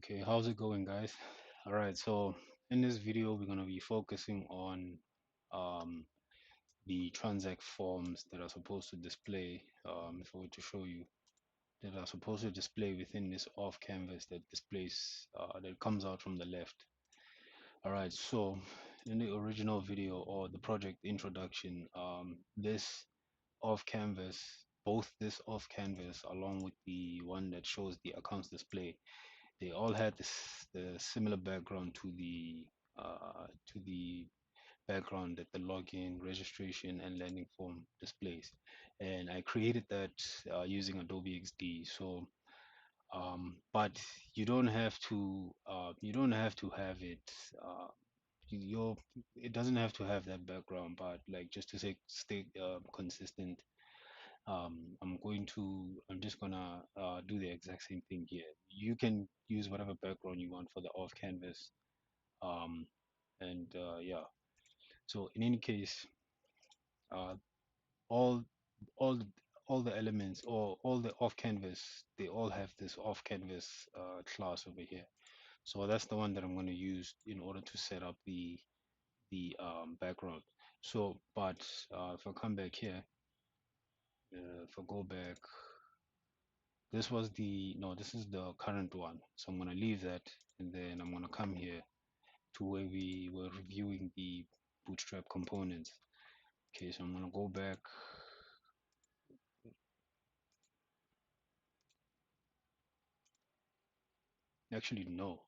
Okay, how's it going, guys? All right, so in this video, we're going to be focusing on um, the transact forms that are supposed to display, if I were to show you, that are supposed to display within this off canvas that displays, that comes out from the left. All right, so in the original video or the project introduction, this off canvas, both this off canvas along with the one that shows the accounts display, they all had the similar background to the background that the login, registration, and landing form displays. And I created that using Adobe XD. So, but you don't have to have it. Uh, your it doesn't have to have that background, but like just to say stay consistent, I'm just gonna do the exact same thing here. You can use whatever background you want for the off canvas. Um, and yeah, so in any case, uh, all all the- all the elements or all the off canvas, they all have this off canvas class over here. So that's the one that I'm going to use in order to set up the background. So, but if I come back here, if I go back, this was the no, this is the current one. So I'm going to leave that, and then I'm going to come here to where we were reviewing the Bootstrap components. Okay, so I'm going to go back. Actually, no.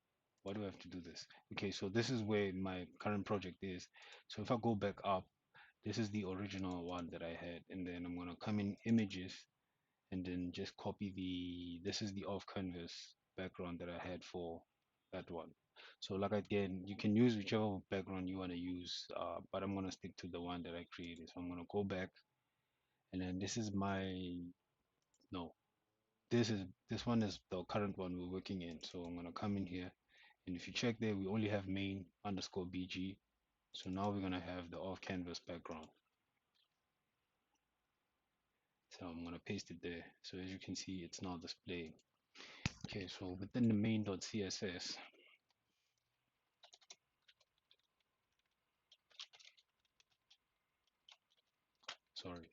Why do I have to do this? Okay, so this is where my current project is. So if I go back up, this is the original one that I had, and then I'm going to come in images and then just copy this is the off canvas background that I had for that one. So like again, you can use whichever background you want to use, but I'm going to stick to the one that I created. So I'm going to go back, and then this is my no, this one is the current one we're working in. So I'm going to come in here, and if you check there, we only have main underscore bg. So now we're going to have the off canvas background. So I'm going to paste it there. So as you can see, it's now displaying. Okay, so within the main.css, sorry,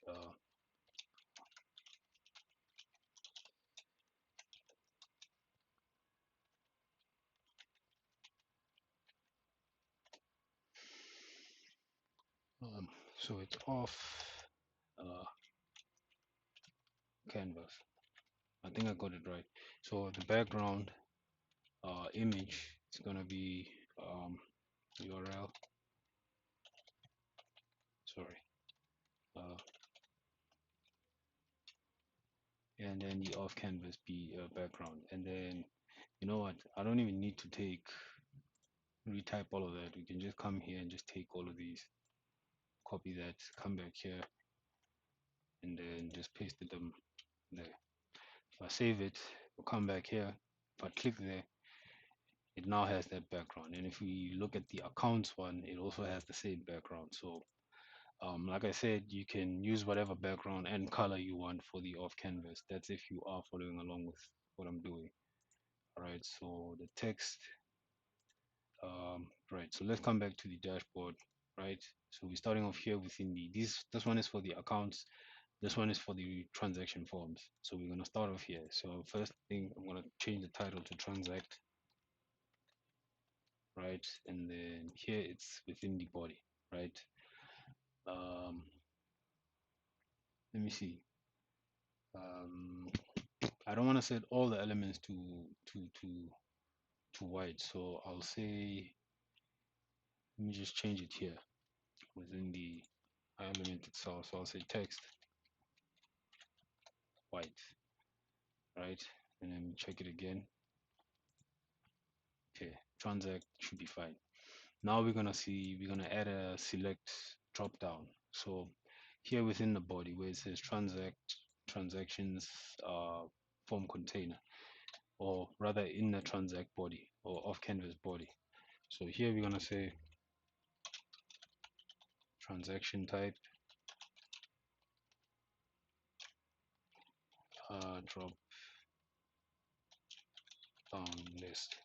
um, so it's off uh, canvas. I think I got it right. So the background image is going to be URL, sorry, uh, and then the off canvas be background. And then, you know what, I don't even need to retype all of that. We can just come here and just take all of these, copy that, come back here, and then just paste them there. If I save it, we'll come back here. If I click there, it now has that background. And if we look at the accounts one, it also has the same background. So like I said, you can use whatever background and color you want for the off canvas. That's if you are following along with what I'm doing. All right, so the text, right, so let's come back to the dashboard, right? So we're starting off here within this one is for the accounts, this one is for the transaction forms. So we're gonna start off here. So first thing, I'm gonna change the title to transact, right? And then here it's within the body, right? Um, let me see. Um, I don't want to set all the elements to white, so I'll say let me just change it here within the element itself. So I'll say text white, right? And then check it again. Okay, transact should be fine. Now we're gonna add a select drop down. So here within the body where it says transactions form container, or rather in the transact body or off canvas body. So here we're gonna say transaction type drop down list.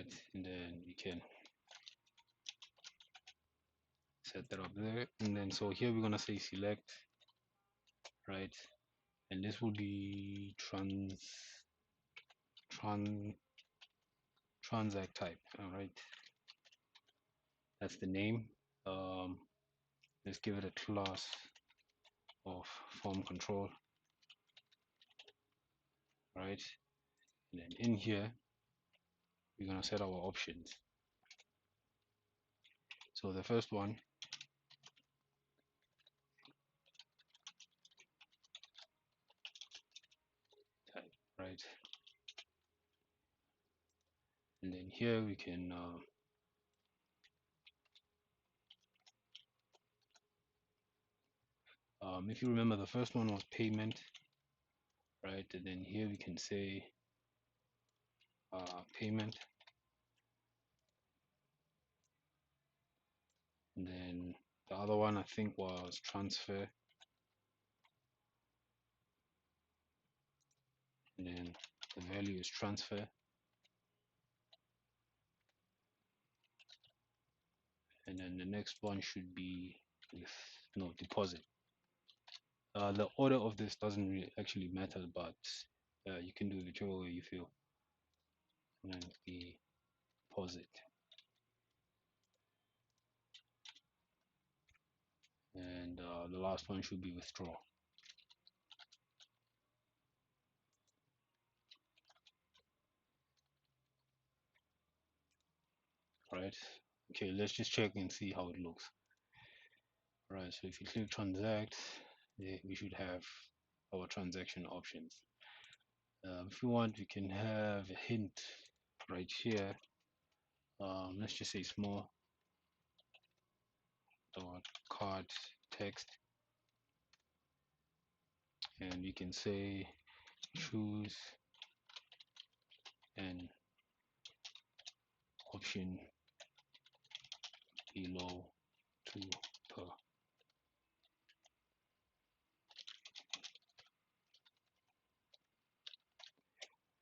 right? And then you can set that up there. And then so here we're gonna say select, right? And this will be tran transact type. All right, that's the name. Um, let's give it a class of form control, right? And then in here we're gonna set our options. So the first one, type, right? And then here we can if you remember, the first one was payment, right? And then here we can say payment, and then the other one I think was transfer, and then the value is transfer, and then the next one should be with no deposit. The order of this doesn't really actually matter, but you can do it whichever way you feel. And then the deposit, and the last one should be withdraw. Right? Okay, let's just check and see how it looks. Right, so if you click transact, we should have our transaction options. If you want, we can have a hint right here. Let's just say small dot card text, and we can say choose an option below 2 per,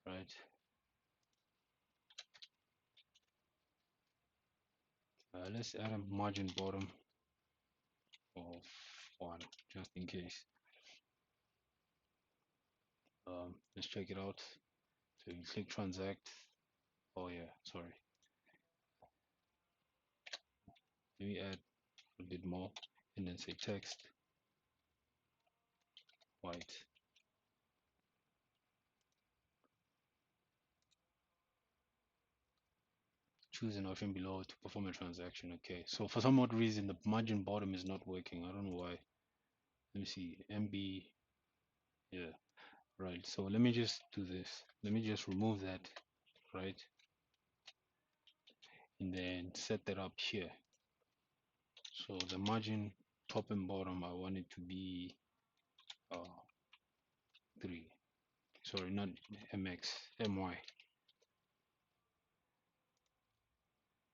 right? Let's add a margin bottom of 1 just in case. Let's check it out. So you click transact. Oh yeah, sorry. Let me add a bit more and then say text white. Choose an option below to perform a transaction. Okay, so for some odd reason the margin bottom is not working. I don't know why. Let me see. MB. Yeah, right. So let me just do this. Let me just remove that, right? And then set that up here. So the margin top and bottom, I want it to be 3. Sorry, not MX, MY.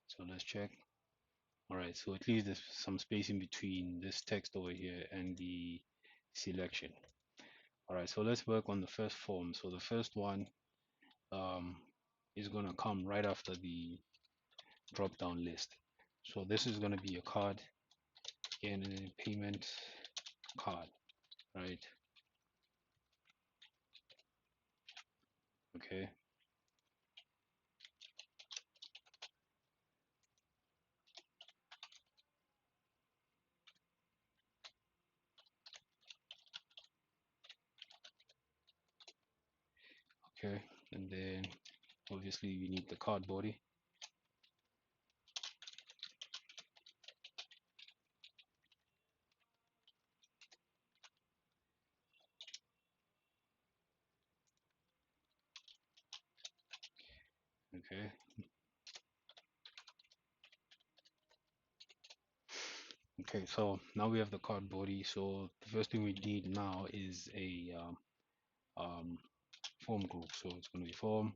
So let's check. All right, so at least there's some space in between this text over here and the selection. All right, so let's work on the first form. So the first one um, is going to come right after the drop down list. So this is going to be a card and a payment card, right? Okay. Okay, and then obviously we need the card body. Okay. Okay, so now we have the card body. So the first thing we need now is a form group. So it's going to be form.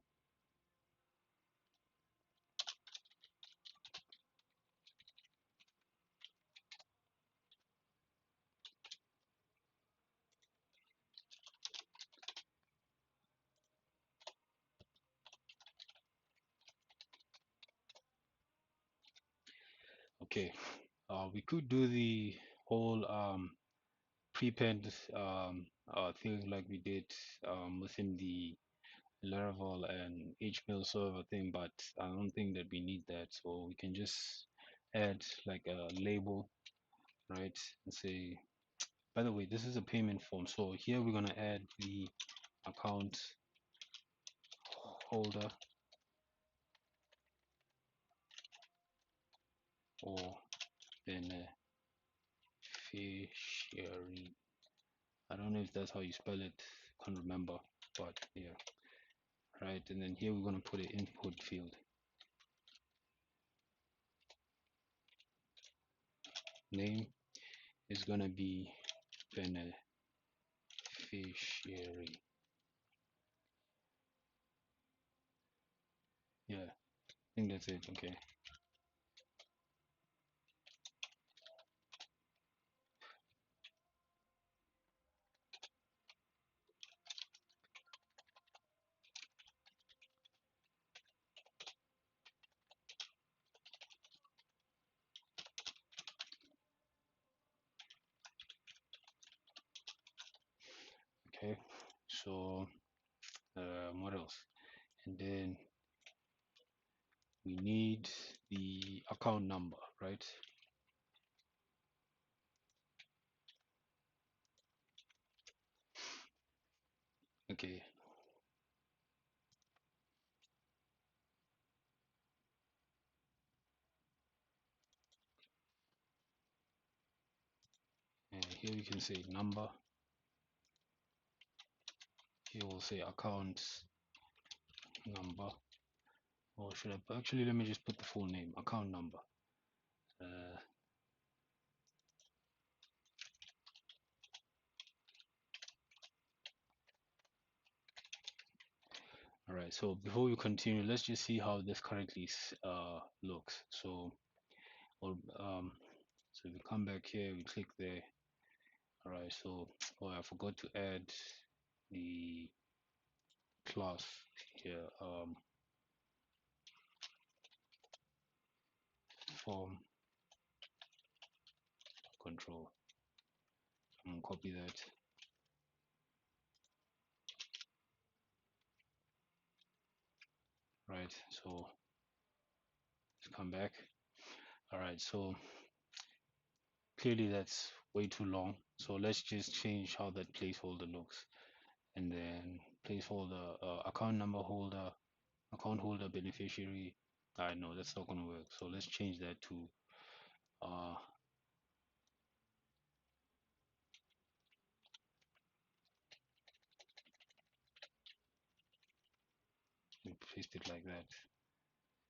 Okay, we could do the whole prepend thing like we did within the Laravel and Hmail server thing, but I don't think that we need that. So we can just add like a label, right? And say, by the way, this is a payment form. So here we're gonna add the account holder or beneficiary. I don't know if that's how you spell it. Can't remember, but yeah, right. And then here we're gonna put an input field. Name is gonna be beneficiary. Yeah, I think that's it. Okay. Okay. So what else? And then we need the account number, right? Okay. And here we can say number. Here we'll say account number. Or should I actually let me just put the full name, account number. Uh, all right. So before we continue, let's just see how this currently looks. So, or, so we come back here, we click there. All right. So, oh, I forgot to add the class here. Form control. I'm gonna copy that. Right. So let's come back. All right. So clearly that's way too long. So let's just change how that placeholder looks. And then placeholder, account number holder, account holder beneficiary. I know that's not gonna work. So let's change that to uh paste it like that.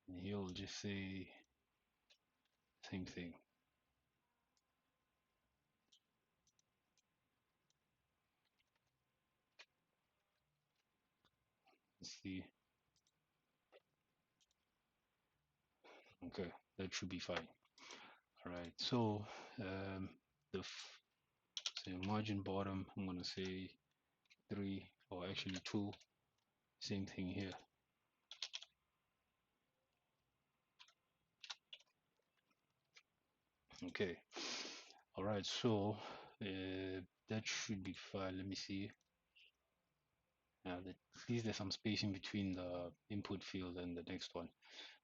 And here we'll just say same thing. Let's see. Okay, that should be fine. All right. So the say margin bottom, I'm gonna say 3 or actually 2. Same thing here. Okay. All right. So that should be fine. Let me see. At least there's some spacing between the input field and the next one.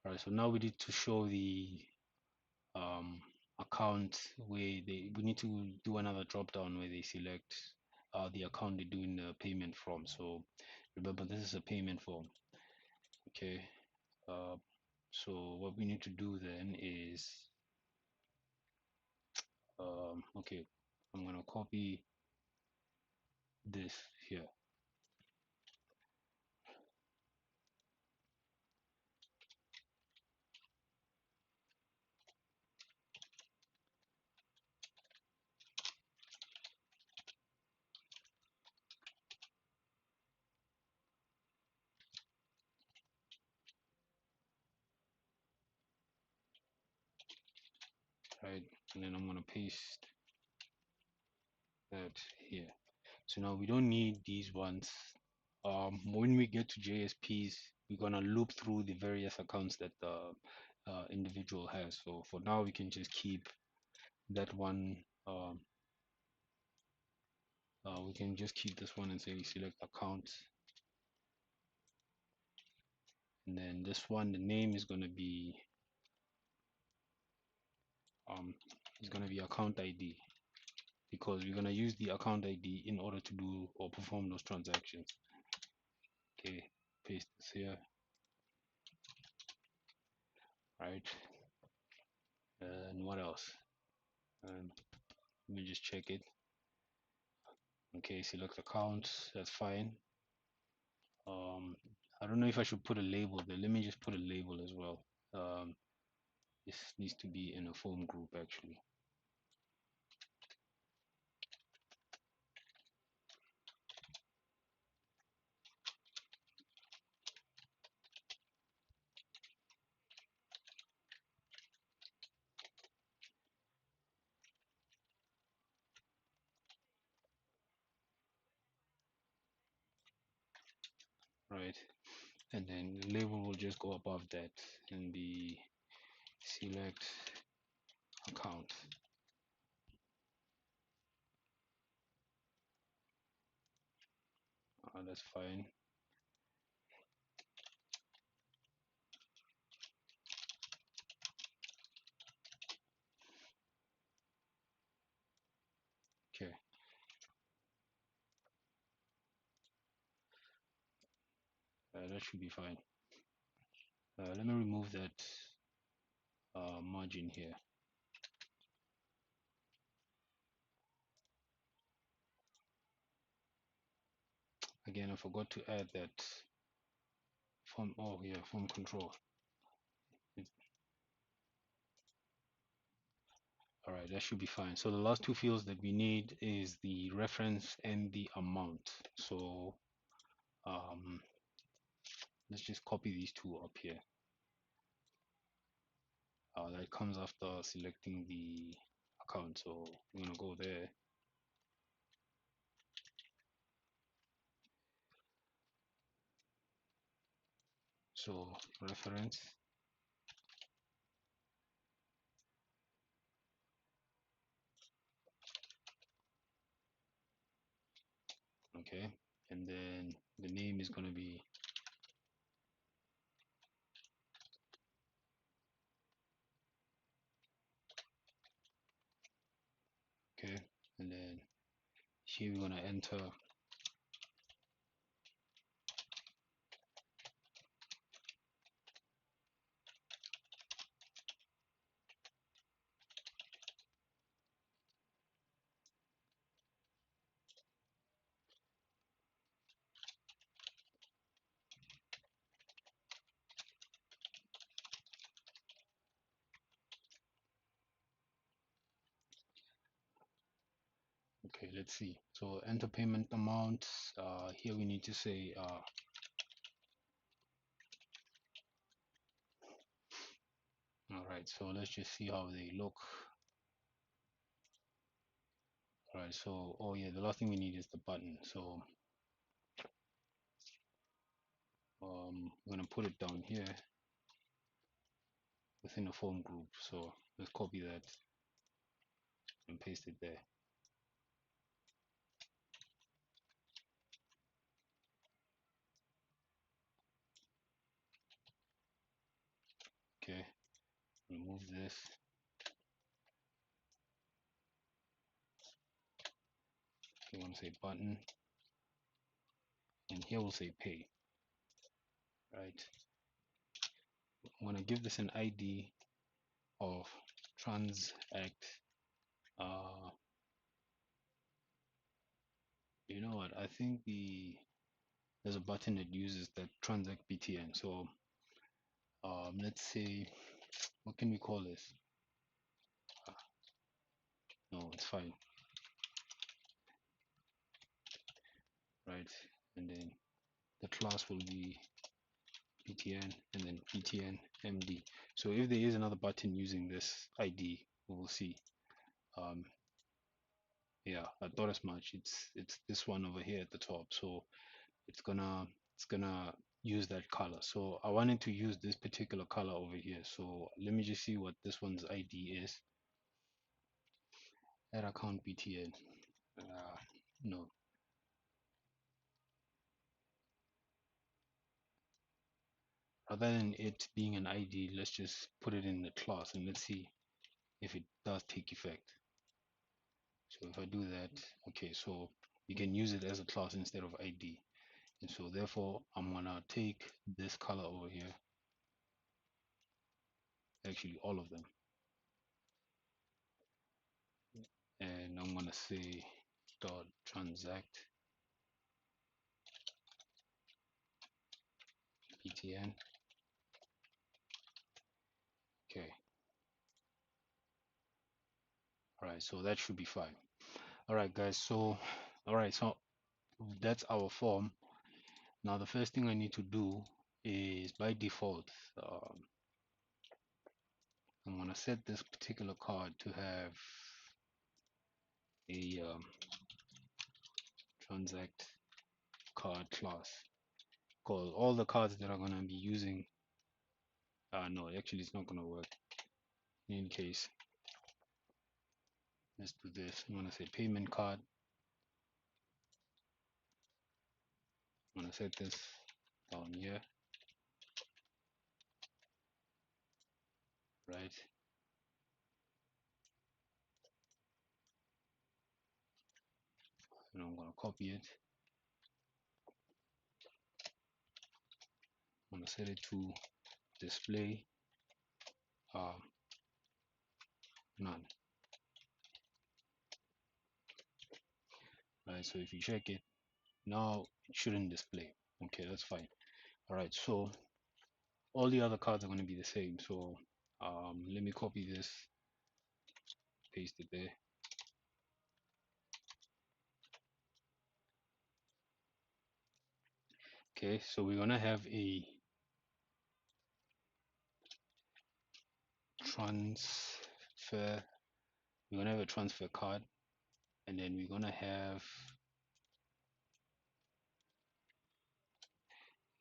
All right. So now we need to show the um, account where we need to do another drop down where they select the account they're doing the payment from. So remember, this is a payment form. Okay. Uh, so what we need to do then is okay, I'm gonna copy this here, right? And then I'm gonna paste that here. So now we don't need these ones. When we get to JSPs, we're gonna loop through the various accounts that individual has. So for now, we can just keep that one. We can just keep this one and say we select account, and then this one, the name is going to be um, account ID, because we're going to use the account ID in order to do or perform those transactions. Okay, paste this here, right? And what else? Let me just check it. Okay, select account, that's fine. I don't know if I should put a label there. Let me just put a label as well. This needs to be in a form group actually. Right, and then the label will just go above that and be select account. That's fine. Okay, that should be fine. Let me remove that margin here. Again, I forgot to add that form. Oh yeah, form control. All right, that should be fine. So the last two fields that we need is the reference and the amount. So um, let's just copy these two up here. That comes after selecting the account. So we're gonna go there. So reference, okay, and then the name is gonna be okay, and then here we're gonna enter okay, let's see. So enter payment amount. Here we need to say all right, so let's just see how they look. All right, so oh yeah, the last thing we need is the button. So we're gonna put it down here within the form group. So let's copy that and paste it there. Okay, remove this. We want to say button, and here we'll say pay. Right. I'm gonna give this an ID of transact. Uh, you know what? I think there's a button that uses that transact BTN. So let's say, what can we call this? No, it's fine. Right, and then the class will be BTN and then BTN MD. So if there is another button using this ID, we will see. Um, yeah, I thought as much. It's this one over here at the top. So it's gonna use that color. So I wanted to use this particular color over here. So let me just see what this one's ID is. Add account BTN. No. Rather than it being an ID, let's just put it in the class and let's see if it does take effect. So if I do that, okay, so you can use it as a class instead of ID. And so therefore I'm gonna take this color over here, actually all of them, and I'm gonna say dot transact btn. Okay, all right, so that should be fine. All right, guys, so all right, so that's our form. Now the first thing I need to do is, by default, I'm gonna set this particular card to have a transact card class, because all the cards that are gonna be using, no, actually it's not gonna work. In any case, let's do this. I'm gonna say payment card. I'm gonna set this down here, right? And I'm gonna copy it. I'm gonna set it to display uh, none, right? So if you check it now, it shouldn't display. Okay, that's fine. All right, so all the other cards are going to be the same. So let me copy this, paste it there. Okay, so we're going to have a transfer. We're going to have a transfer card, and then we're going to have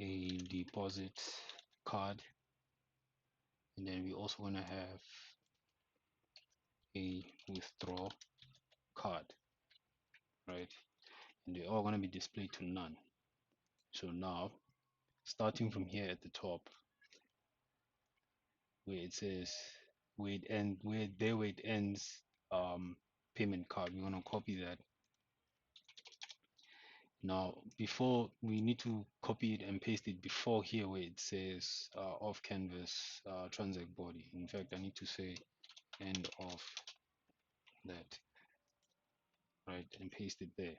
a deposit card, and then we're also going to have a withdraw card, right? And they're all going to be displayed to none. So now, starting from here at the top, where it says where it ends, payment card, we're going to copy that. Now before, we need to copy it and paste it before here where it says off canvas transact body. In fact, I need to say end of that, right, and paste it there.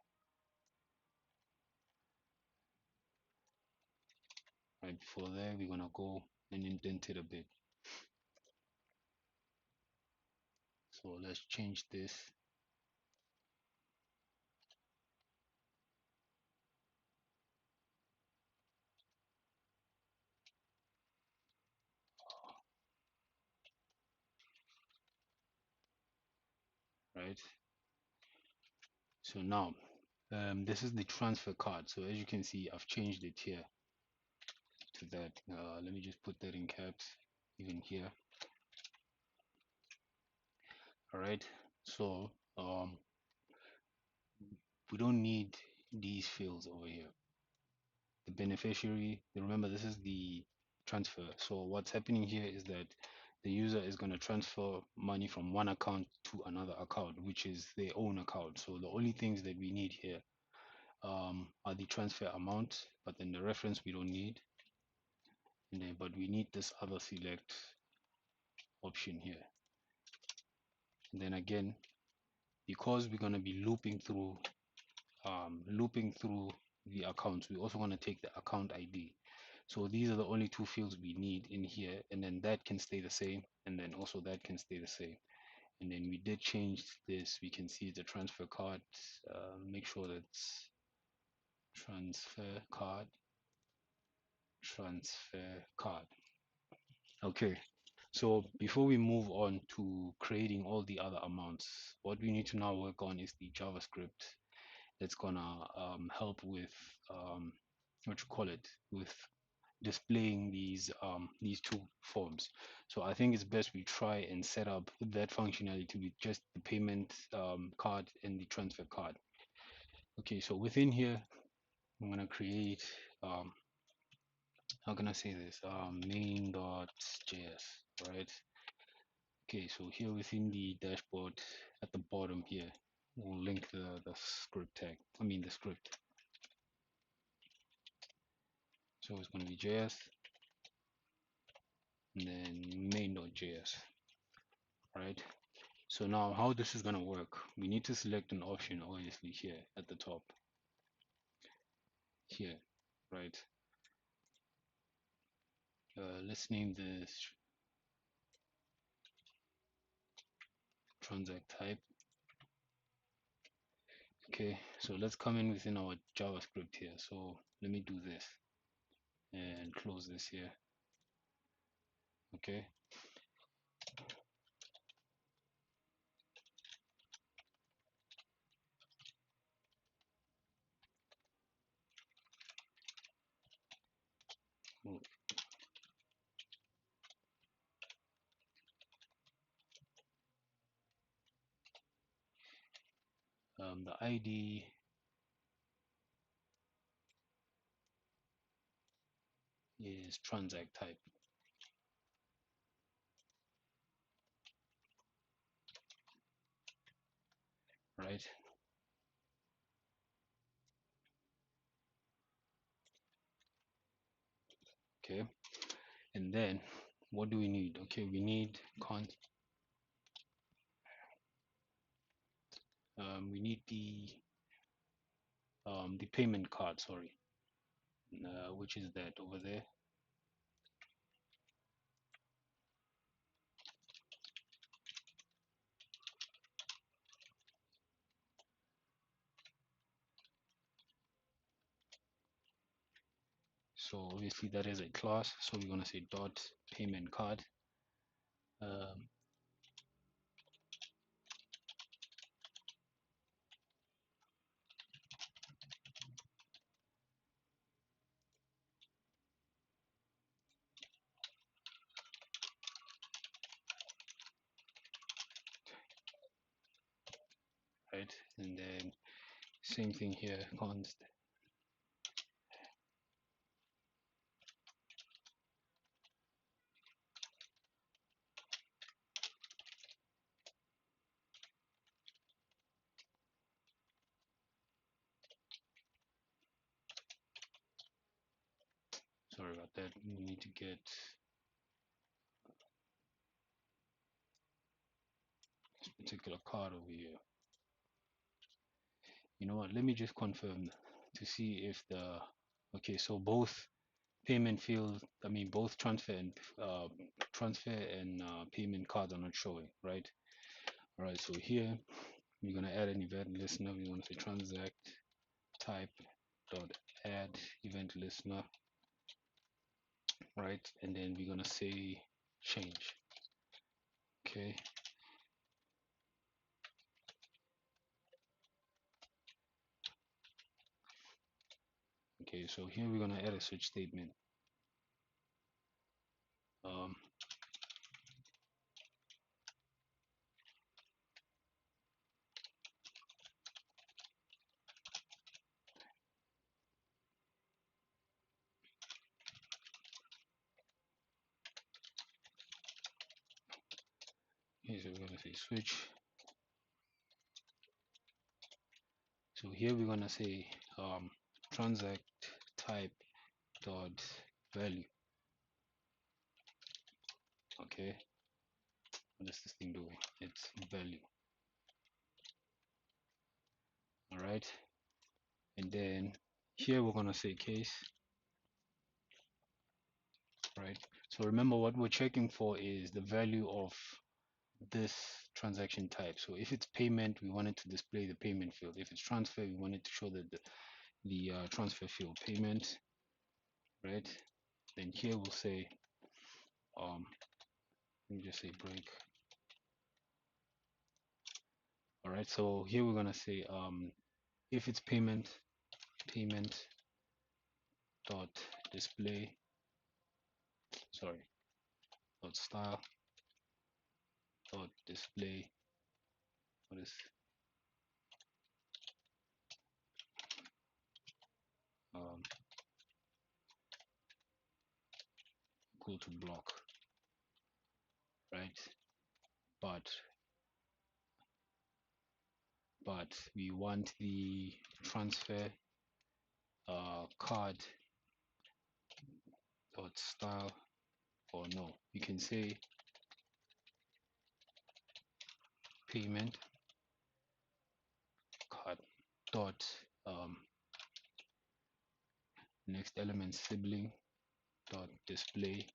Right before there, we're gonna go and indent it a bit. So let's change this. Right, so now this is the transfer card. So as you can see, I've changed it here to that. Let me just put that in caps even here. All right, so we don't need these fields over here. The beneficiary, remember this is the transfer. So what's happening here is that the user is going to transfer money from one account to another account, which is their own account. So the only things that we need here are the transfer amount, but then the reference we don't need, and then but we need this other select option here. And then again, because we're going to be looping through the accounts, we also want to take the account ID. So these are the only two fields we need in here, and then that can stay the same, and then also that can stay the same. And then we did change this. We can see the transfer card. Make sure that's transfer card, transfer card. Okay. So before we move on to creating all the other amounts, what we need to now work on is the JavaScript that's gonna help with what you call it, with displaying these two forms. So I think it's best we try and set up that functionality with just the payment card and the transfer card. Okay, so within here I'm gonna create how can I say this, main.js, right? Okay, so here within the dashboard at the bottom here, we'll link the script tag, I mean the script. So it's going to be JS and then main.js, right? So now how this is going to work, we need to select an option obviously here at the top here, right? Let's name this transact type. Okay, so let's come in within our JavaScript here. So let me do this and close this here. Okay, the ID is transact type, right? Okay, and then what do we need? Okay, we need we need the payment card, sorry, which is that over there. So obviously that is a class, so we're gonna say dot payment card. Um, right, and then same thing here, const. Sorry about that. We need to get this particular card over here. You know what? Let me just confirm to see if the okay. So both payment field, I mean both transfer and payment cards are not showing, right? All right. So here we're gonna add an event listener. We want to say transact type dot add event listener, right? And then we're gonna say change. Okay. Okay. So here we're gonna add a switch statement. Um, here so we're gonna say switch. So here we're gonna say transact type dot value. Okay. What is this thing doing? It's value. All right. And then here we're gonna say case, right? So remember what we're checking for is the value of this transaction type. So if it's payment, we want it to display the payment field. If it's transfer, we want it to show that the transfer field payment, right? Then here we'll say let me just say break. All right. So here we're gonna say if it's payment dot display sorry, dot style dot display, what is um, equal to block, right? But we want the transfer card dot style, or no, you can say payment card dot next element sibling dot display,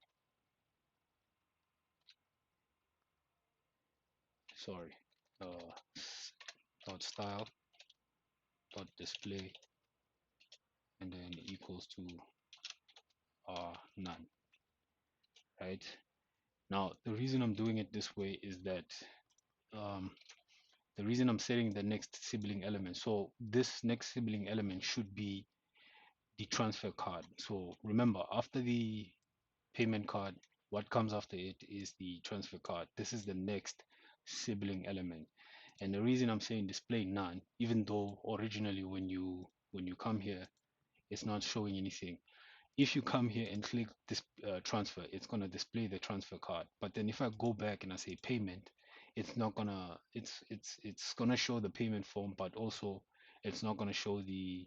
sorry, uh, dot style dot display, and then equals to none, right? Now the reason I'm doing it this way is that um, the reason I'm setting the next sibling element, so this next sibling element should be the transfer card. So remember, after the payment card, what comes after it is the transfer card. This is the next sibling element. And the reason I'm saying display none, even though originally when you come here, it's not showing anything. If you come here and click this transfer, it's going to display the transfer card. But then if I go back and I say payment, it's not gonna it's gonna show the payment form, but also it's not gonna show the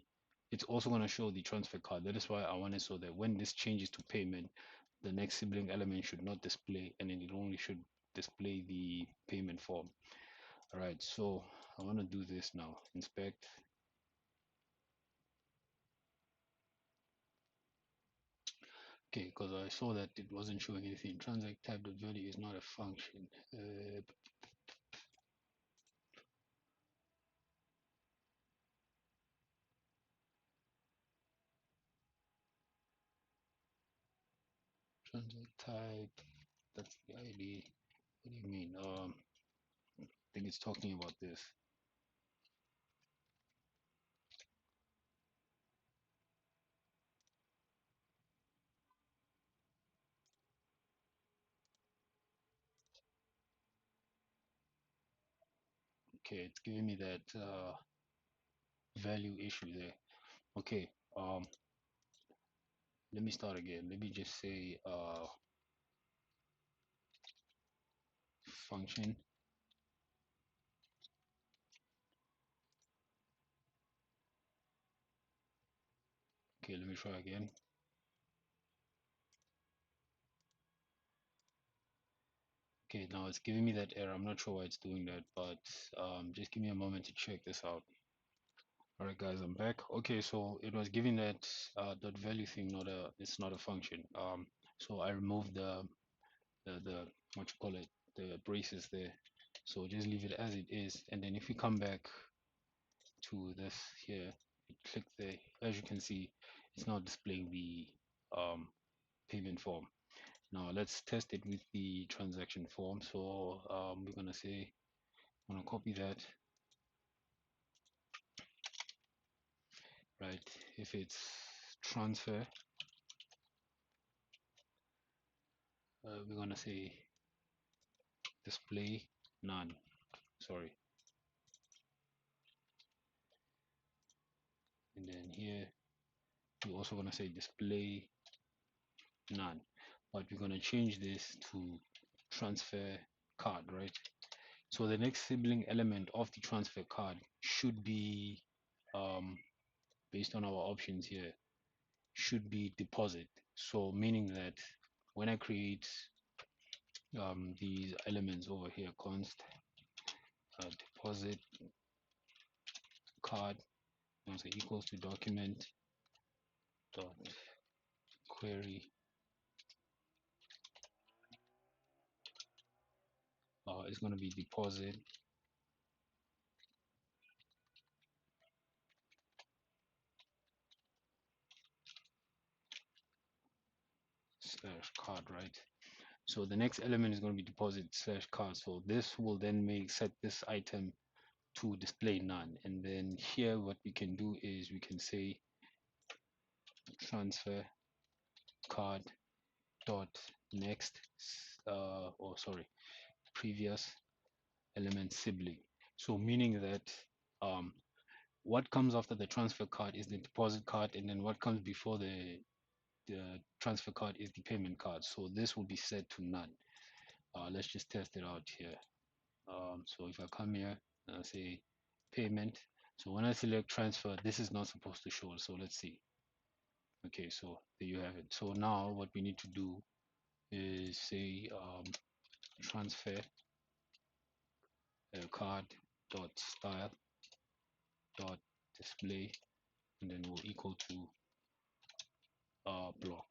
it's also gonna show the transfer card. That is why I want it so that when this changes to payment, the next sibling element should not display, and then it only should display the payment form. All right, so I want to do this now. Inspect. Okay, because I saw that it wasn't showing anything. Transact type.value is not a function. Transact type, that's the ID. What do you mean? I think it's talking about this. Okay, it's giving me that value issue there. Okay, let me start again. Let me just say function. Okay, let me try again. Okay, now it's giving me that error. I'm not sure why it's doing that, but just give me a moment to check this out. All right, guys, I'm back. Okay, so it was giving that dot value thing, not a, it's not a function. So I removed the what you call it, the braces there. So just leave it as it is, and then if you come back to this here, you click there. As you can see, it's not displaying the payment form. Now let's test it with the transaction form. So we're gonna say, I'm gonna copy that, right? If it's transfer, we're gonna say display none. Sorry, and then here we're also gonna say display none, but we're gonna change this to transfer card, right? So the next sibling element of the transfer card should be um, based on our options here, should be deposit. So meaning that when I create these elements over here, const deposit card, say equals to document dot query, it's going to be deposit slash card, right? So the next element is going to be deposit slash card. So this will then make set this item to display none, and then here what we can do is we can say transfer card dot next or sorry, previous element sibling. So meaning that um, what comes after the transfer card is the deposit card, and then what comes before the transfer card is the payment card. So this will be set to none. Let's just test it out here. So if I come here and I say payment, so when I select transfer, this is not supposed to show. So let's see. Okay, so there you have it. So now what we need to do is say transfer card dot style dot display, and then we'll equal to block,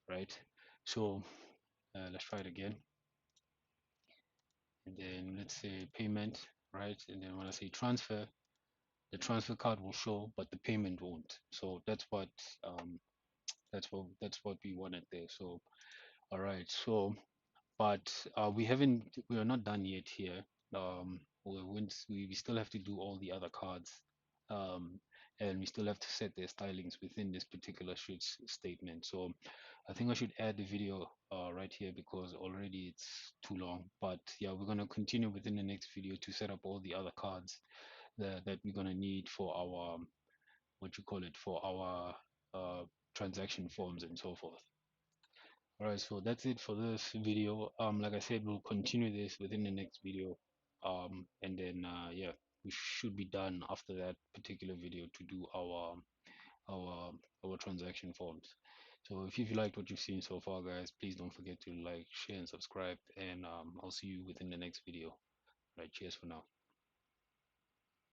right? So let's try it again, and then let's say payment, right? And then when I say transfer, the transfer card will show, but the payment won't. So um, that's what we wanted there. So all right, so but we are not done yet here. We still have to do all the other cards, um, and we still have to set their stylings within this particular switch statement. So I think I should add the video right here because already it's too long. But yeah, we're gonna continue within the next video to set up all the other cards that we're gonna need for our what you call it, for our transaction forms and so forth. All right, so that's it for this video. Like I said, we'll continue this within the next video. And then yeah, we should be done after that particular video to do our our transaction forms. So if you've liked what you've seen so far, guys, please don't forget to like, share, and subscribe. And I'll see you within the next video. All right, cheers for now.